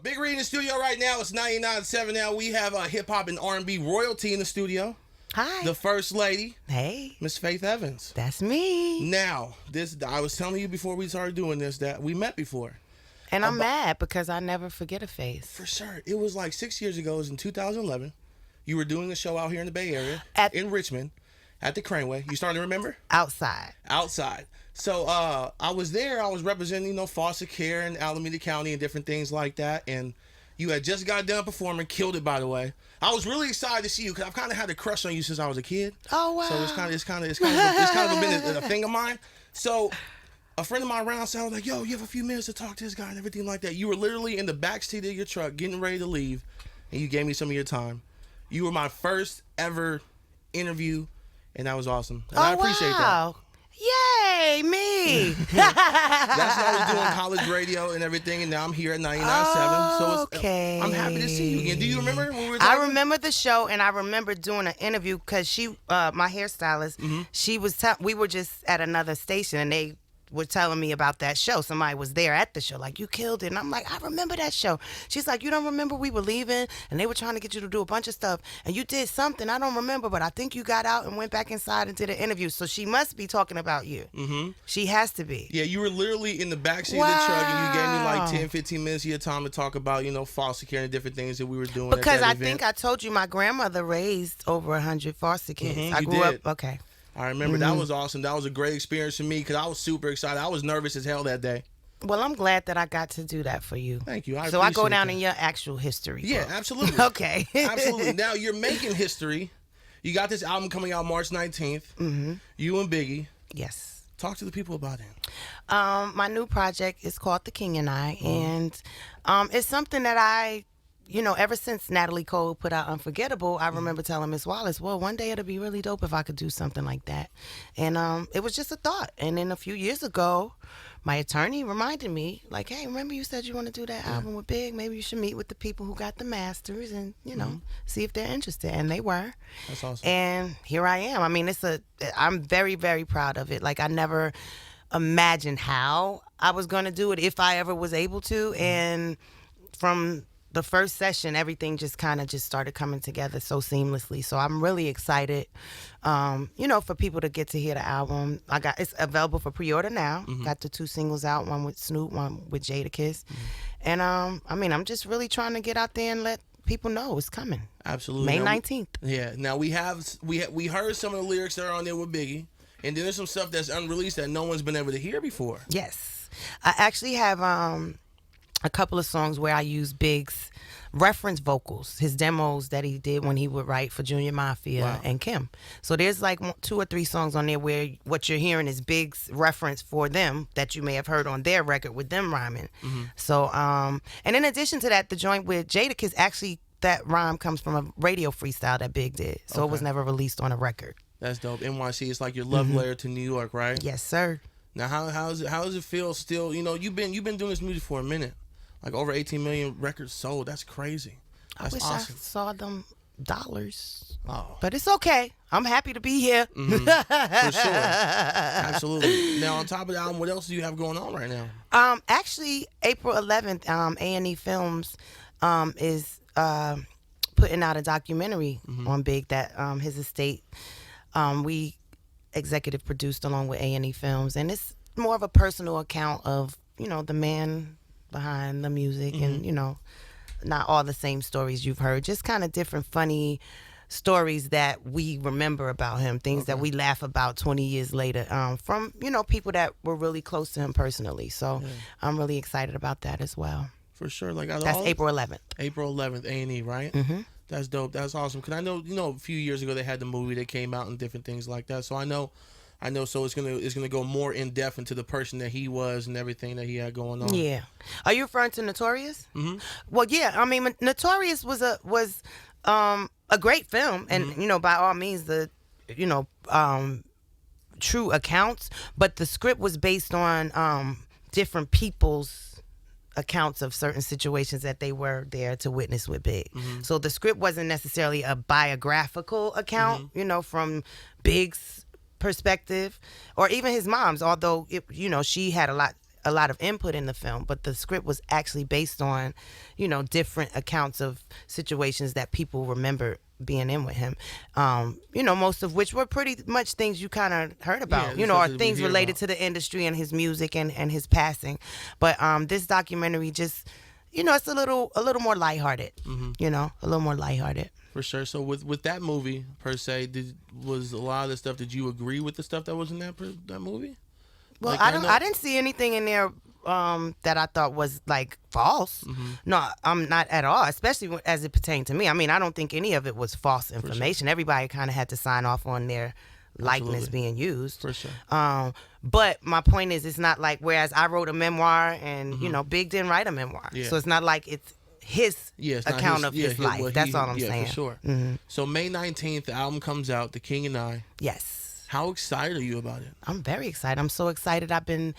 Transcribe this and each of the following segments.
Big Reid in the studio right now. It's 99.7 now. We have a hip-hop and R&B royalty in the studio. Hi. The First Lady. Hey. Miss Faith Evans. That's me. Now, I was telling you before we started doing this that we met before. And I'm mad because I never forget a face. For sure. It was like 6 years ago. It was in 2011. You were doing a show out here in the Bay Area, in Richmond, at the Craneway. You starting to remember? Outside. So I was there. I was representing, foster care in Alameda County and different things like that. And you had just got done performing, killed it, by the way. I was really excited to see you because I've kind of had a crush on you since I was a kid. Oh wow! So it's kind of been a thing of mine. So a friend of mine around said, I was like, "Yo, you have a few minutes to talk to this guy and everything like that." You were literally in the backseat of your truck, getting ready to leave, and you gave me some of your time. You were my first ever interview, and that was awesome. And I appreciate that. Yay, me! That's when I was doing college radio and everything, and now I'm here at 99.7. So okay. I'm happy to see you again. Do you remember when we were talking? I remember the show, and I remember doing an interview because she, my hairstylist, she was. We were just at another station, and they were telling me about that show. Somebody was there at the show, like, you killed it. And I'm like, I remember that show. She's like, you don't remember we were leaving and they were trying to get you to do a bunch of stuff and you did something. I don't remember, but I think you got out and went back inside and did an interview. So she must be talking about you. She has to be. Yeah, you were literally in the backseat of the truck and you gave me like 10, 15 minutes of your time to talk about, foster care and different things that we were doing. Because I think I told you my grandmother raised over 100 foster kids. I grew up, okay. I remember that was awesome. That was a great experience for me because I was super excited. I was nervous as hell that day. Well, I'm glad that I got to do that for you. Thank you. So I go down in your actual history. Yeah, book. absolutely. Okay. Absolutely. Now you're making history. You got this album coming out March 19th. You and Biggie. Yes. Talk to the people about it. My new project is called The King and I, and it's something that I ever since Natalie Cole put out Unforgettable, I remember telling Miss Wallace, well, one day it'll be really dope if I could do something like that. And it was just a thought. And then a few years ago, my attorney reminded me, like, hey, remember you said you want to do that album with Big? Maybe you should meet with the people who got the masters and, see if they're interested. And they were. That's awesome. And here I am. I mean, I'm very, very proud of it. Like, I never imagined how I was going to do it if I ever was able to. And from the first session, everything just kind of started coming together so seamlessly. So I'm really excited, for people to get to hear the album. It's available for pre-order now. Got the 2 singles out, one with Snoop, one with Jadakiss. And I'm just really trying to get out there and let people know it's coming. Absolutely. May 19th. Yeah. Now we heard some of the lyrics that are on there with Biggie, and then there's some stuff that's unreleased that no one's been able to hear before. Yes. I actually have a couple of songs where I use Big's reference vocals, his demos that he did when he would write for Junior Mafia and Kim. So there's like 2 or 3 songs on there where what you're hearing is Big's reference for them that you may have heard on their record with them rhyming. So, and in addition to that, the joint with Jadakiss, actually that rhyme comes from a radio freestyle that Big did. So it was never released on a record. That's dope. NYC, it's like your love letter to New York, right? Yes, sir. Now, how does it feel still? You've been doing this music for a minute. Like over 18 million records sold. That's crazy. That's awesome. I saw them dollars. Oh. But it's okay. I'm happy to be here. For sure. Absolutely. Now, on top of the album, what else do you have going on right now? Actually, April 11th, A&E Films is putting out a documentary on Big that his estate we executive produced along with A&E Films. And it's more of a personal account of, the man behind the music and not all the same stories you've heard, just kind of different funny stories that we remember about him, things that we laugh about 20 years later from people that were really close to him personally. So I'm really excited about that as well. For sure. Like that's April 11th. April 11th, A&E, right? That's dope. That's awesome. Because I know a few years ago they had the movie that came out and different things like that. So I know. So it's gonna go more in depth into the person that he was and everything that he had going on. Yeah. Are you referring to Notorious? Well, yeah. I mean, Notorious was a great film, and by all means the true accounts. But the script was based on different people's accounts of certain situations that they were there to witness with Big. So the script wasn't necessarily a biographical account, from Big's perspective or even his mom's, although she had a lot a lot of input in the film, but the script was actually based on, you know, different accounts of situations that people remember being in with him. You know, most of which were pretty much things you kind of heard about, you know, or things related to the industry and his music and his passing. But this documentary just, you know, it's a little more lighthearted, you know, a little more lighthearted. For sure. So with that movie per se, was a lot of the stuff? Did you agree with the stuff that was in that movie? Well, Like, I didn't see anything in there that I thought was like false. No, I'm not at all, especially as it pertained to me. I mean, I don't think any of it was false information. Sure. Everybody kind of had to sign off on their likeness being used. For sure. But my point is, it's not like, whereas I wrote a memoir and, you know, Big didn't write a memoir. Yeah. So it's not like it's his account of his life. Well, that's all I'm saying. For sure. So May 19th, the album comes out, The King and I. Yes. How excited are you about it? I'm very excited. I'm so excited. I've been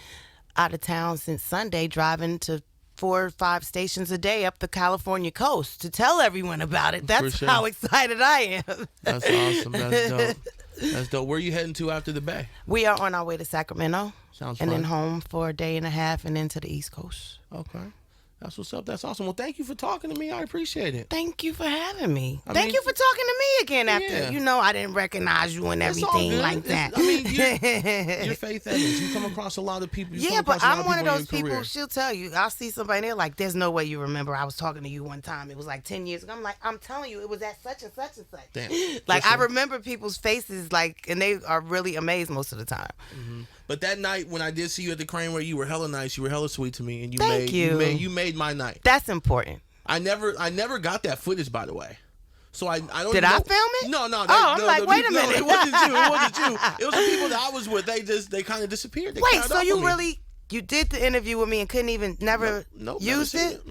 out of town since Sunday, driving to 4 or 5 stations a day up the California coast to tell everyone about it. That's how excited I am. That's awesome. That's dope. That's dope. Where are you heading to after the Bay? We are on our way to Sacramento. Sounds and fun. Then home for a day and a half and then to the East Coast. Okay. That's what's up. That's awesome. Well, thank you for talking to me. I appreciate it. Thank you for having me. Thank you for talking to me again after, you know, I didn't recognize you and everything like that. I mean, you're Faith Evans. You come across a lot of people. But I'm one of those people, she'll tell you, I'll see somebody and they're like, there's no way you remember I was talking to you one time. It was like 10 years ago. I'm like, I'm telling you, it was at such and such and such. Damn. Like, I remember people's faces, like, and they are really amazed most of the time. But that night when I did see you at the Crane, where you were hella nice, you were hella sweet to me, and you made my night. That's important. I never got that footage, by the way. So I don't. Did I film it? No. I'm like, wait a minute. It wasn't you. It wasn't you. It was the people that I was with. They kind of disappeared. Wait, so you did the interview with me and couldn't even use it?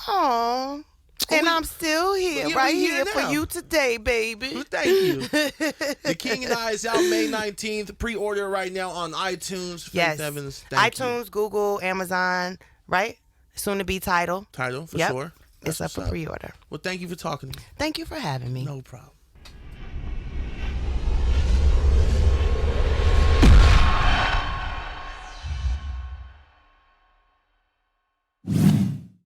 Oh. And I'm still here, here for you today, baby. Well, thank you. The King and I is out May 19th. Pre-order right now on iTunes. Yes. Faith Evans, iTunes, Google, Amazon, right? Soon to be Tidal. For sure. It's up for pre-order. Well, thank you for talking to me. Thank you for having me. No problem.